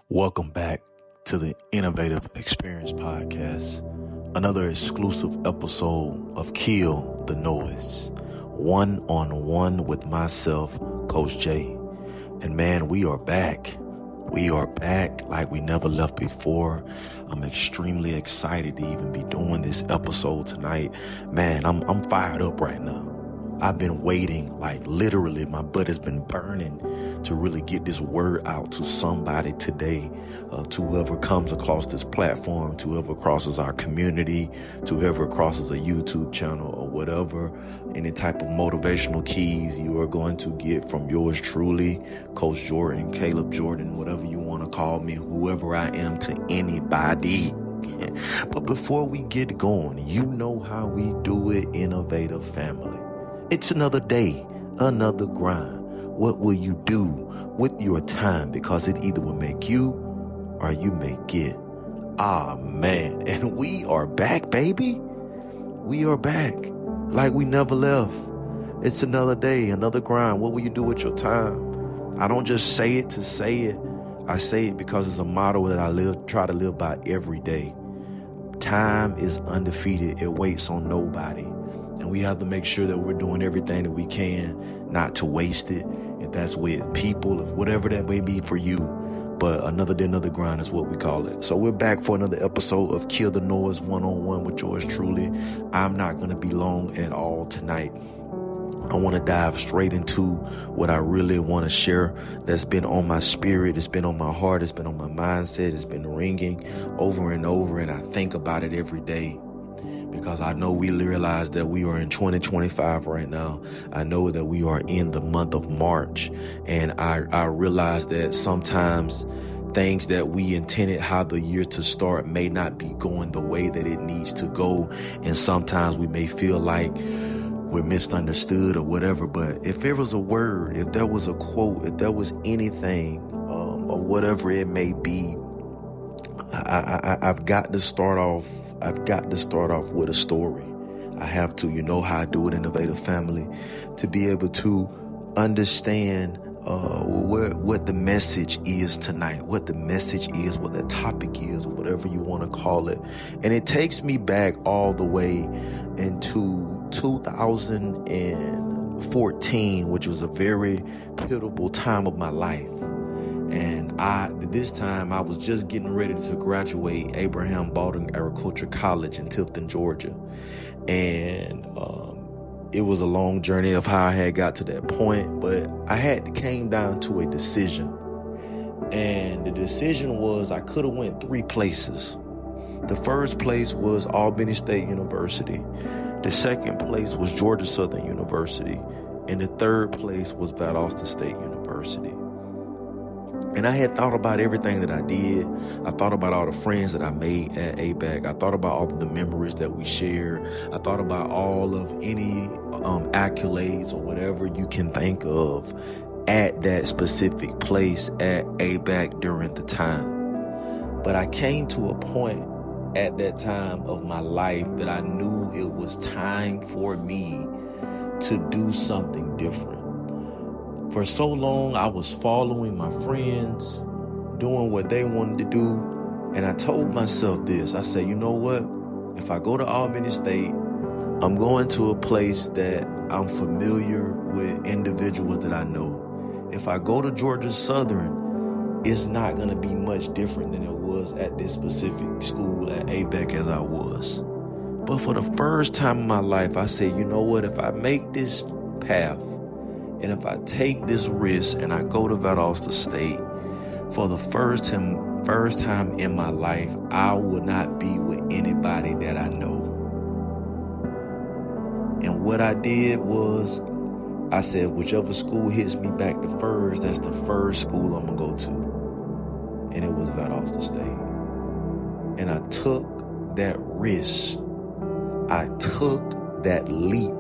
Welcome back to the Innovative Experience Podcast, another exclusive episode of Kill the Noise, one-on-one with myself, Coach J. And man, we are back. We are back like we never left before. I'm extremely excited to even be doing this episode tonight. Man, I'm fired up right now. I've been waiting, like literally my butt has been burning to really get this word out to somebody today, to whoever comes across this platform, to whoever crosses our community, to whoever crosses a YouTube channel or whatever, any type of motivational keys you are going to get from yours truly, Coach Jordan, Caleb Jordan, whatever you want to call me, whoever I am to anybody. But before we get going, you know how we do it, Innovative Family. It's another day, another grind. What will you do with your time? Because it either will make you or you make it. Ah, man. And we are back, baby. We are back like we never left. It's another day, another grind. What will you do with your time? I don't just say it to say it. I say it because it's a motto that I try to live by every day. Time is undefeated. It waits on nobody. And we have to make sure that we're doing everything that we can not to waste it. If that's with people, if whatever that may be for you. But another day, another grind is what we call it. So we're back for another episode of Kill the Noise one-on-one with yours truly. I'm not going to be long at all tonight. I want to dive straight into what I really want to share that's been on my spirit. It's been on my heart. It's been on my mindset. It's been ringing over and over. And I think about it every day. Because I know we realize that we are in 2025 right now. I know that we are in the month of March. And I realize that sometimes things that we intended how the year to start may not be going the way that it needs to go. And sometimes we may feel like we're misunderstood or whatever. But if there was a word, if there was a quote, if there was anything or whatever it may be, I've got to start off with a story. I have to, you know how I do it, Innovative Family, to be able to understand what the message is tonight, what the message is, what the topic is, or whatever you want to call it. And it takes me back all the way into 2014, which was a very pivotal time of my life. And this time I was just getting ready to graduate Abraham Baldwin Agriculture College in Tifton, Georgia. And it was a long journey of how I had got to that point, but came down to a decision. And the decision was I could have went three places. The first place was Albany State University. The second place was Georgia Southern University. And the third place was Valdosta State University. And I had thought about everything that I did. I thought about all the friends that I made at ABAC. I thought about all of the memories that we shared. I thought about all of any accolades or whatever you can think of at that specific place at ABAC during the time. But I came to a point at that time of my life that I knew it was time for me to do something different. For so long, I was following my friends, doing what they wanted to do. And I told myself this. I said, you know what? If I go to Albany State, I'm going to a place that I'm familiar with individuals that I know. If I go to Georgia Southern, it's not going to be much different than it was at this specific school at ABAC as I was. But for the first time in my life, I said, you know what? If I make this path, and if I take this risk and I go to Valdosta State, for the first time in my life, I will not be with anybody that I know. And what I did was, I said, whichever school hits me back the first, that's the first school I'm going to go to. And it was Valdosta State. And I took that risk. I took that leap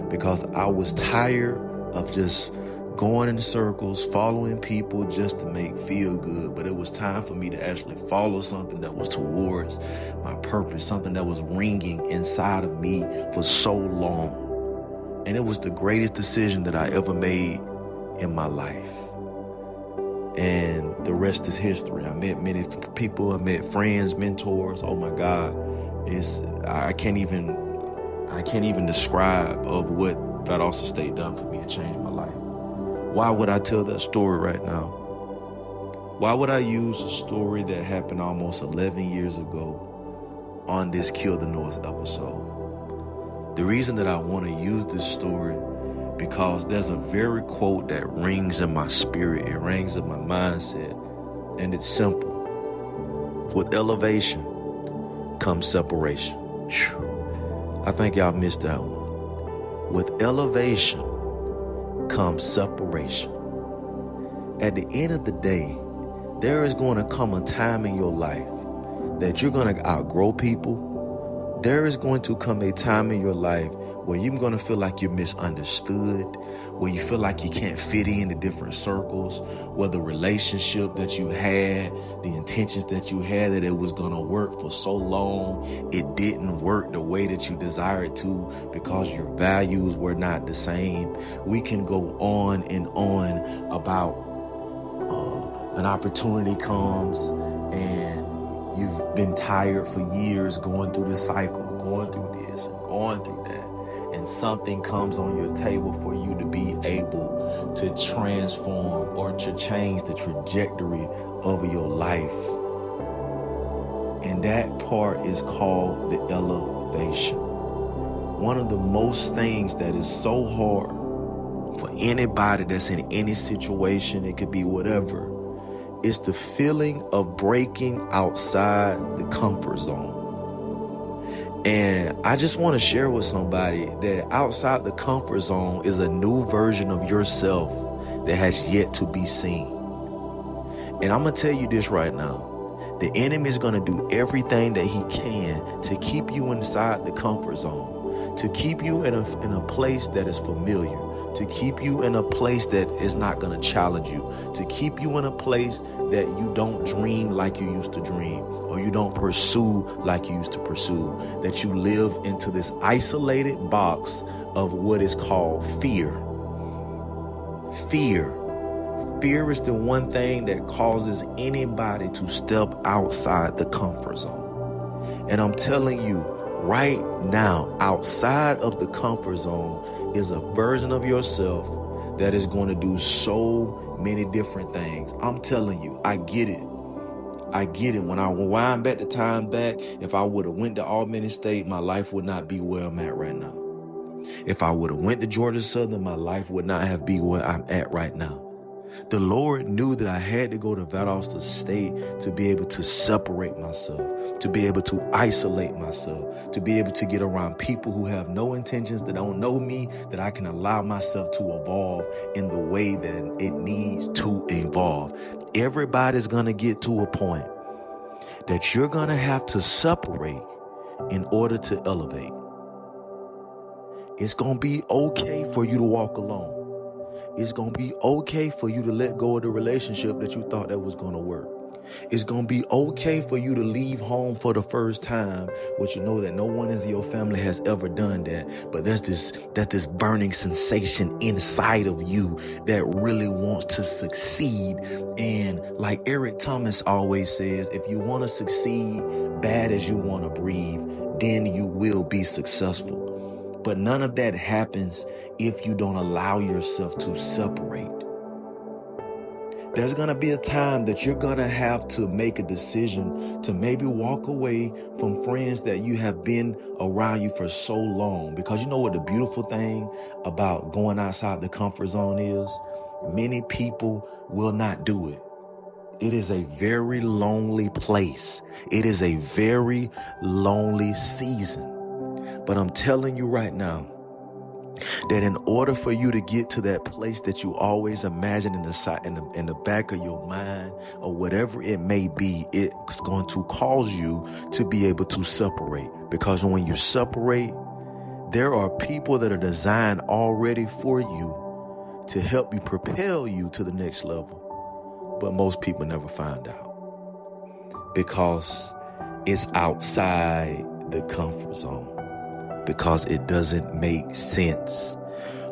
because I was tired of just going in circles, following people just to feel good. But it was time for me to actually follow something that was towards my purpose, something that was ringing inside of me for so long. And it was the greatest decision that I ever made in my life. And the rest is history. I met many people. I met friends, mentors. Oh my God, I can't even describe of what Valdosta State done for me. It changed my life. Why would I tell that story right now? Why would I use a story that happened almost 11 years ago on this Kill the Noise episode? The reason that I want to use this story because there's a very quote that rings in my spirit. It rings in my mindset, and it's simple. With elevation comes separation. Whew. I think y'all missed that one. With elevation comes separation. At the end of the day, there is going to come a time in your life that you're going to outgrow people. There is going to come a time in your life where you're going to feel like you're misunderstood, where you feel like you can't fit into different circles, where the relationship that you had, the intentions that you had that it was going to work for so long, it didn't work the way that you desired to because your values were not the same. We can go on and on about an opportunity comes and you've been tired for years going through the cycle, going through this and going through that. And something comes on your table for you to be able to transform or to change the trajectory of your life. And that part is called the elevation. One of the most things that is so hard for anybody that's in any situation, it could be whatever, is the feeling of breaking outside the comfort zone. And I just want to share with somebody that outside the comfort zone is a new version of yourself that has yet to be seen. And I'm going to tell you this right now. The enemy is going to do everything that he can to keep you inside the comfort zone, to keep you in a place that is familiar, to keep you in a place that is not going to challenge you, to keep you in a place that you don't dream like you used to dream, or you don't pursue like you used to pursue, that you live into this isolated box of what is called fear. Fear is the one thing that causes anybody to step outside the comfort zone. And I'm telling you right now, outside of the comfort zone is a version of yourself that is going to do so many different things. I'm telling you, I get it. When I wind back the time back, if I would have went to Albany State, my life would not be where I'm at right now. If I would have went to Georgia Southern, my life would not have been where I'm at right now. The Lord knew that I had to go to Valdosta State to be able to separate myself, to be able to isolate myself, to be able to get around people who have no intentions, that don't know me, that I can allow myself to evolve in the way that it needs to evolve. Everybody's going to get to a point that you're going to have to separate in order to elevate. It's going to be okay for you to walk alone. It's going to be okay for you to let go of the relationship that you thought that was going to work. It's going to be okay for you to leave home for the first time, which you know that no one in your family has ever done that. But there's this burning sensation inside of you that really wants to succeed. And like Eric Thomas always says, if you want to succeed bad as you want to breathe, then you will be successful. But none of that happens if you don't allow yourself to separate. There's going to be a time that you're going to have to make a decision to maybe walk away from friends that you have been around you for so long. Because you know what the beautiful thing about going outside the comfort zone is? Many people will not do it. It is a very lonely place. It is a very lonely season. But I'm telling you right now that in order for you to get to that place that you always imagine in the back of your mind or whatever it may be, it's going to cause you to be able to separate. Because when you separate, there are people that are designed already for you to help you propel you to the next level. But most people never find out because it's outside the comfort zone. Because it doesn't make sense.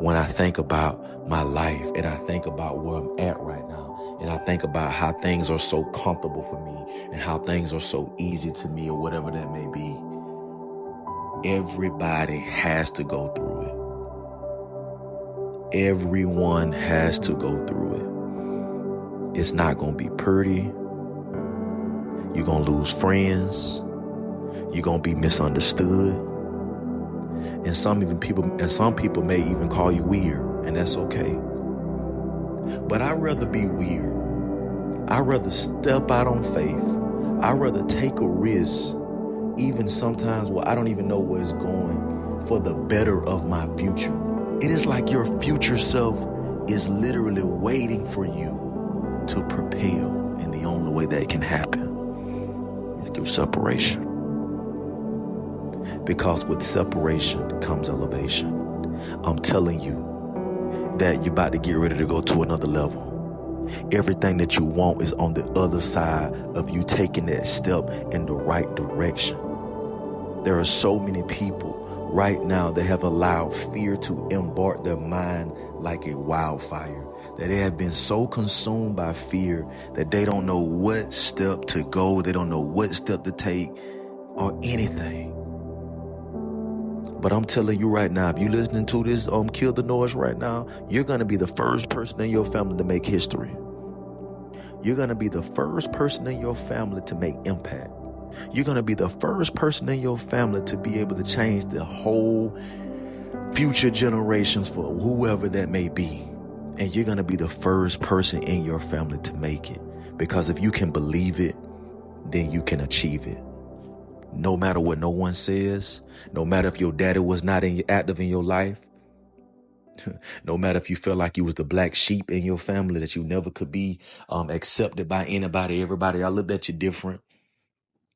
When I think about my life and I think about where I'm at right now and I think about how things are so comfortable for me and how things are so easy to me or whatever that may be, everybody has to go through it. Everyone has to go through it. It's not going to be pretty. You're going to lose friends. You're going to be misunderstood. And some people may even call you weird, and that's okay. But I'd rather be weird. I'd rather step out on faith. I'd rather take a risk, even sometimes where I don't even know where it's going, for the better of my future. It is like your future self is literally waiting for you to propel. And the only way that can happen is through separation. Because with separation comes elevation. I'm telling you that you're about to get ready to go to another level. Everything that you want is on the other side of you taking that step in the right direction. There are so many people right now that have allowed fear to embark their mind like a wildfire, that they have been so consumed by fear that they don't know what step to go, they don't know what step to take or anything. But I'm telling you right now, if you're listening to this Kill the Noise right now, you're going to be the first person in your family to make history. You're going to be the first person in your family to make impact. You're going to be the first person in your family to be able to change the whole future generations for whoever that may be. And you're going to be the first person in your family to make it. Because if you can believe it, then you can achieve it. No matter what no one says, no matter if your daddy was not active in your life, no matter if you felt like you was the black sheep in your family, that you never could be accepted by anybody, everybody, I looked at you different.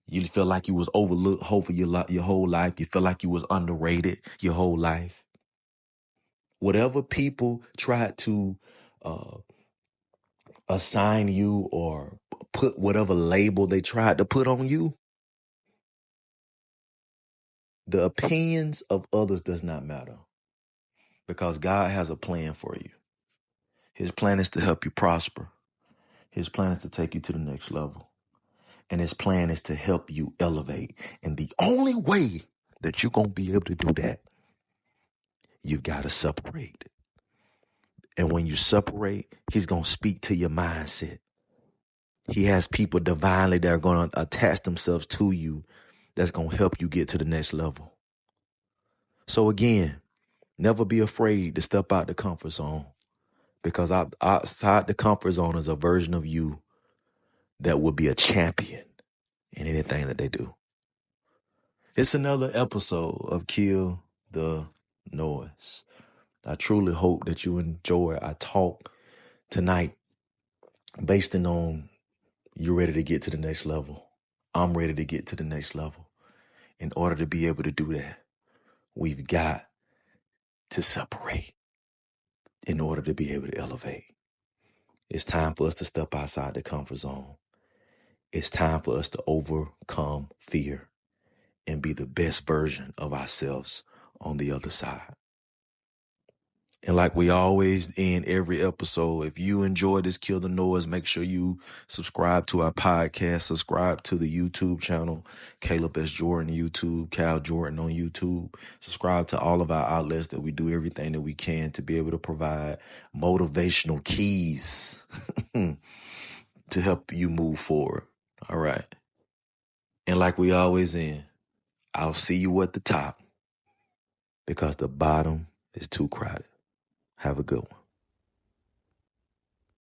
You feel like you was overlooked over your whole life. You feel like you was underrated your whole life. Whatever people tried to assign you or put whatever label they tried to put on you, the opinions of others does not matter, because God has a plan for you. His plan is to help you prosper. His plan is to take you to the next level. And his plan is to help you elevate. And the only way that you're going to be able to do that, you've got to separate. And when you separate, he's going to speak to your mindset. He has people divinely that are going to attach themselves to you that's going to help you get to the next level. So again, never be afraid to step out the comfort zone, because outside the comfort zone is a version of you that will be a champion in anything that they do. It's another episode of Kill the Noise. I truly hope that you enjoy our talk tonight, based on you're ready to get to the next level. I'm ready to get to the next level. In order to be able to do that, we've got to separate in order to be able to elevate. It's time for us to step outside the comfort zone. It's time for us to overcome fear and be the best version of ourselves on the other side. And like we always end every episode, if you enjoy this Kill the Noise, make sure you subscribe to our podcast, subscribe to the YouTube channel, Caleb S. Jordan YouTube, Cal Jordan on YouTube. Subscribe to all of our outlets that we do everything that we can to be able to provide motivational keys to help you move forward. All right. And like we always end, I'll see you at the top, because the bottom is too crowded. Have a good one.